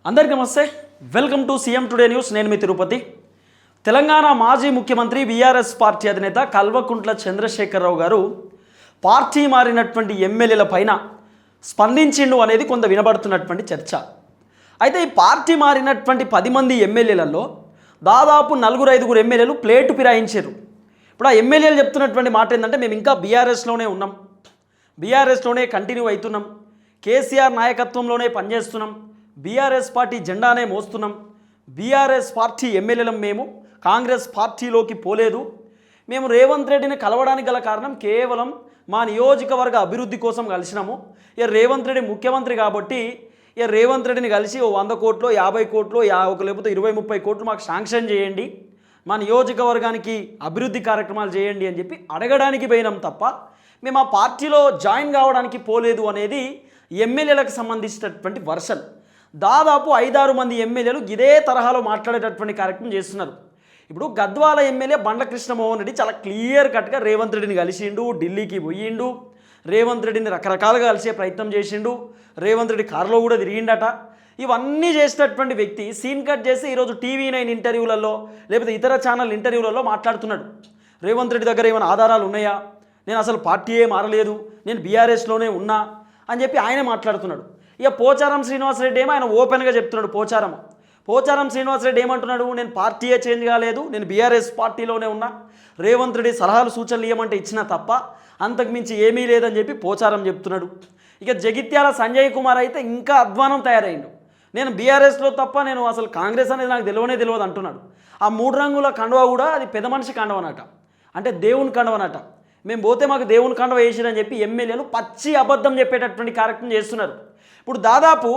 అందరికీ నమస్తే. Welcome to CM today news. నేను మీ తిరుపతి. తెలంగాణ మాజీ ముఖ్యమంత్రి బీఆర్ఎస్ పార్టీ అధినేత కల్వకుంట్ల చంద్రశేఖరరావు గారు పార్టీ మారినటువంటి ఎమ్మెల్యేల పైన స్పందించిండు అనేది కొంత వినబడుతున్నటువంటి చర్చ. అయితే ఈ పార్టీ మారినటువంటి 10 మంది ఎమ్మెల్యేలలో దాదాపు 4-5 ఎమ్మెల్యేలు ప్లేటు ఫిరాయించారు. ఇప్పుడు ఆ ఎమ్మెల్యేలు చెప్తున్నటువంటి మాట ఏంటంటే, మేము ఇంకా బీఆర్ఎస్లోనే ఉన్నాం, బీఆర్ఎస్లోనే కంటిన్యూ అవుతున్నాం, కేసీఆర్ నాయకత్వంలోనే పనిచేస్తున్నాం, బీఆర్ఎస్ పార్టీ జెండానే మోస్తున్నాం, బీఆర్ఎస్ పార్టీ ఎమ్మెల్యేలం, మేము కాంగ్రెస్ పార్టీలోకి పోలేదు, మేము రేవంత్ రెడ్డిని కలవడానికి గల కారణం కేవలం మా నియోజకవర్గ అభివృద్ధి కోసం కలిసినాము. ఇక రేవంత్ రెడ్డి ముఖ్యమంత్రి కాబట్టి ఇక రేవంత్ రెడ్డిని కలిసి 100 కోట్లు 50 కోట్లు లేకపోతే 20-30 కోట్లు మాకు శాంక్షన్ చేయండి, మా నియోజకవర్గానికి అభివృద్ధి కార్యక్రమాలు చేయండి అని చెప్పి అడగడానికి పోయినాం తప్ప మేము ఆ పార్టీలో జాయిన్ కావడానికి పోలేదు అనేది ఎమ్మెల్యేలకు సంబంధించినటువంటి వర్షన్. దాదాపు 5-6 మంది ఎమ్మెల్యేలు ఇదే తరహాలో మాట్లాడేటటువంటి కార్యక్రమం చేస్తున్నారు. ఇప్పుడు గద్వాల ఎమ్మెల్యే బండ్ల కృష్ణమోహన్ రెడ్డి చాలా క్లియర్ కట్గా రేవంత్ రెడ్డిని కలిసిండు, ఢిల్లీకి పోయిండు, రేవంత్ రెడ్డిని రకరకాలుగా కలిసే ప్రయత్నం చేసిండు, రేవంత్ రెడ్డి కారులో కూడా తిరిగిండట. ఇవన్నీ చేసినటువంటి వ్యక్తి సీన్ కట్ చేసి ఈరోజు TV9 ఇంటర్వ్యూలలో లేకపోతే ఇతర ఛానల్ ఇంటర్వ్యూలలో మాట్లాడుతున్నాడు. రేవంత్ రెడ్డి దగ్గర ఏమైనా ఆధారాలు ఉన్నాయా, నేను అసలు పార్టీయే మారలేదు, నేను బీఆర్ఎస్లోనే ఉన్నా అని చెప్పి ఆయనే మాట్లాడుతున్నాడు. ఇక పోచారం శ్రీనివాసరెడ్డి ఏమో ఆయన ఓపెన్గా చెప్తున్నాడు. పోచారం శ్రీనివాసరెడ్డి ఏమంటున్నాడు, నేను పార్టీయే చేంజ్ కాలేదు, నేను బీఆర్ఎస్ పార్టీలోనే ఉన్నా, రేవంత్ రెడ్డి సలహాలు సూచనలు ఇవ్వమంటే ఇచ్చినా తప్ప అంతకుమించి ఏమీ లేదని చెప్పి పోచారం చెప్తున్నాడు. ఇక జగిత్యాల సంజయ్ కుమార్ అయితే ఇంకా అధ్వానం తయారైండు. నేను బీఆర్ఎస్లో తప్ప నేను అసలు కాంగ్రెస్ అనేది నాకు తెలియదు అంటున్నాడు. ఆ 3 రంగుల కండువ కూడా అది పెద్ద మనిషి కండవనట, అంటే దేవుని కండవనట. మేము పోతే మాకు దేవుని కండవ వేసిరని చెప్పి ఎమ్మెల్యేలు పచ్చి అబద్ధం చెప్పేటటువంటి కార్యక్రమం చేస్తున్నారు. ఇప్పుడు దాదాపు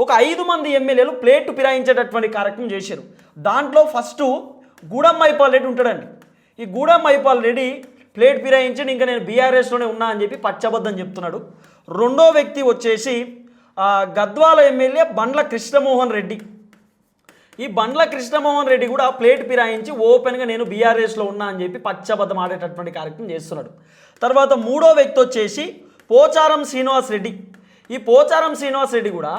ఒక 5 మంది ఎమ్మెల్యేలు ప్లేటు ఫిరాయించేటటువంటి కార్యక్రమం చేశారు. దాంట్లో ఫస్ట్ గూడెం మైపాల్ రెడ్డి ఉంటాడండి. ఈ గూడెం మైపాల్ రెడ్డి ప్లేట్ ఫిరాయించి ఇంకా నేను బీఆర్ఎస్లోనే ఉన్నా అని చెప్పి పచ్చబద్ధం చెప్తున్నాడు. రెండో వ్యక్తి వచ్చేసి గద్వాల ఎమ్మెల్యే బండ్ల కృష్ణమోహన్ రెడ్డి. ఈ బండ్ల కృష్ణమోహన్ రెడ్డి కూడా ప్లేట్ ఫిరాయించి ఓపెన్గా నేను బీఆర్ఎస్లో ఉన్నా అని చెప్పి పచ్చబద్ధం ఆడేటటువంటి కార్యక్రమం చేస్తున్నాడు. తర్వాత మూడో వ్యక్తి వచ్చేసి పోచారం శ్రీనివాస్ రెడ్డి. ఈ పోచారం శ్రీనివాస్ రెడ్డి కూడా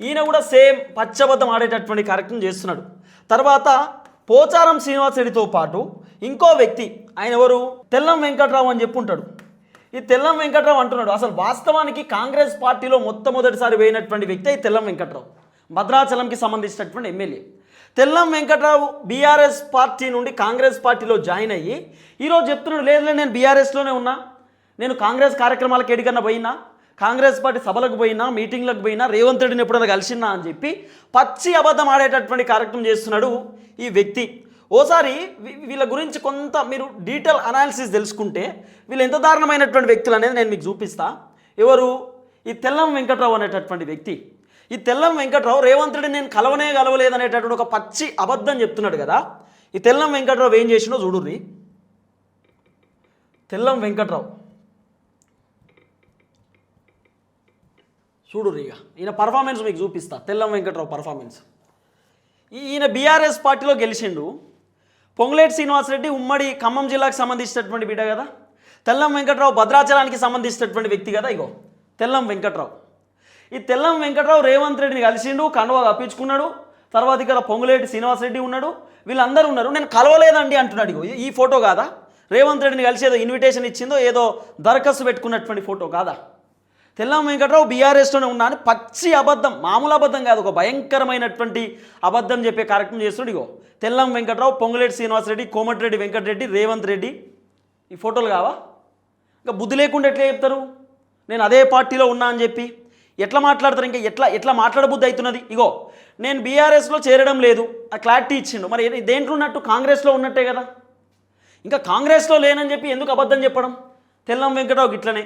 ఈయన కూడా సేమ్ పచ్చబద్ధం ఆడేటటువంటి కార్యక్రమం చేస్తున్నాడు. తర్వాత పోచారం శ్రీనివాస్ రెడ్డితో పాటు ఇంకో వ్యక్తి, ఆయన ఎవరు, తెల్లం వెంకట్రావు అని చెప్పి ఉంటాడు. ఈ తెల్లం వెంకట్రావు అంటున్నాడు, అసలు వాస్తవానికి కాంగ్రెస్ పార్టీలో మొట్టమొదటిసారి వేయినటువంటి వ్యక్తి ఈ తెల్లం వెంకట్రావు, భద్రాచలంకి సంబంధించినటువంటి MLA. Tellam Venkatrao BRS party నుండి కాంగ్రెస్ పార్టీలో జాయిన్ అయ్యి ఈరోజు చెప్తున్నాడు, లేదు నేను బీఆర్ఎస్లోనే ఉన్నా, నేను కాంగ్రెస్ కార్యక్రమాలకు ఎడికన్నా పోయినా, కాంగ్రెస్ పార్టీ సభలకు పోయినా, మీటింగ్లకు పోయినా, రేవంత్ రెడ్డిని ఎప్పుడైనా కలిసినా అని చెప్పి పచ్చి అబద్ధం ఆడేటటువంటి కార్యక్రమం చేస్తున్నాడు ఈ వ్యక్తి. ఓసారి వీళ్ళ గురించి కొంత మీరు డీటెయిల్ అనాలిసిస్ తెలుసుకుంటే వీళ్ళు ఎంత దారుణమైనటువంటి వ్యక్తులు అనేది నేను మీకు చూపిస్తా. ఎవరు, ఈ తెల్లం వెంకట్రావు అనేటటువంటి వ్యక్తి. ఈ తెల్లం వెంకట్రావు రేవంత్ రెడ్డి నేను కలవలేదు అనేటటువంటి ఒక పచ్చి అబద్ధం చెప్తున్నాడు కదా. ఈ తెల్లం వెంకట్రావు ఏం చేసినో చూడుర్రి. తెల్లం వెంకట్రావు చూడుర్రి, ఇక ఈయన పర్ఫార్మెన్స్ మీకు చూపిస్తా. తెల్లం వెంకట్రావు పర్ఫార్మెన్స్. ఈయన బీఆర్ఎస్ పార్టీలో గెలిచిండు. పొంగులేటి శ్రీనివాసరెడ్డి ఉమ్మడి ఖమ్మం జిల్లాకు సంబంధించినటువంటి బిడ్డ కదా. తెల్లం వెంకట్రావు భద్రాచలానికి సంబంధించినటువంటి వ్యక్తి కదా. ఇగో తెల్లం వెంకట్రావు. ఈ తెల్లం వెంకట్రావు రేవంత్ రెడ్డిని కలిసిండు, కండువా కప్పించుకున్నాడు. తర్వాత ఇక్కడ పొంగులేటి శ్రీనివాసరెడ్డి ఉన్నాడు, వీళ్ళందరూ ఉన్నారు. నేను కలవలేదండి అంటున్నాడు. ఇగో ఈ ఫోటో కాదా, రేవంత్ రెడ్డిని కలిసి ఏదో ఇన్విటేషన్ ఇచ్చిందో ఏదో దరఖాస్తు పెట్టుకున్నటువంటి ఫోటో కాదా. తెల్లం వెంకట్రావు బీఆర్ఎస్లోనే ఉన్నా అని పచ్చి అబద్ధం, మామూలు అబద్ధం కాదు, ఒక భయంకరమైనటువంటి అబద్ధం చెప్పే కార్యక్రమం చేస్తున్నాడు. ఇగో తెల్లం వెంకట్రావు, పొంగులేటి శ్రీనివాసరెడ్డి, కోమటిరెడ్డి వెంకటరెడ్డి, రేవంత్ రెడ్డి. ఈ ఫోటోలు కావా? ఇంకా బుద్ధి లేకుండా ఎట్లా చెప్తారు నేను అదే పార్టీలో ఉన్నా అని చెప్పి? ఎట్లా మాట్లాడతారు? ఇంకా ఎట్లా మాట్లాడబుద్ధి అవుతున్నది? ఇగో నేను బీఆర్ఎస్లో చేరడం లేదు, ఆ క్లారిటీ ఇచ్చిండు. మరి దేంట్లో ఉన్నట్టు? కాంగ్రెస్లో ఉన్నట్టే కదా. ఇంకా కాంగ్రెస్లో లేనని చెప్పి ఎందుకు అబద్ధం చెప్పడం? తెల్లం వెంకట్రావు ఇట్లనే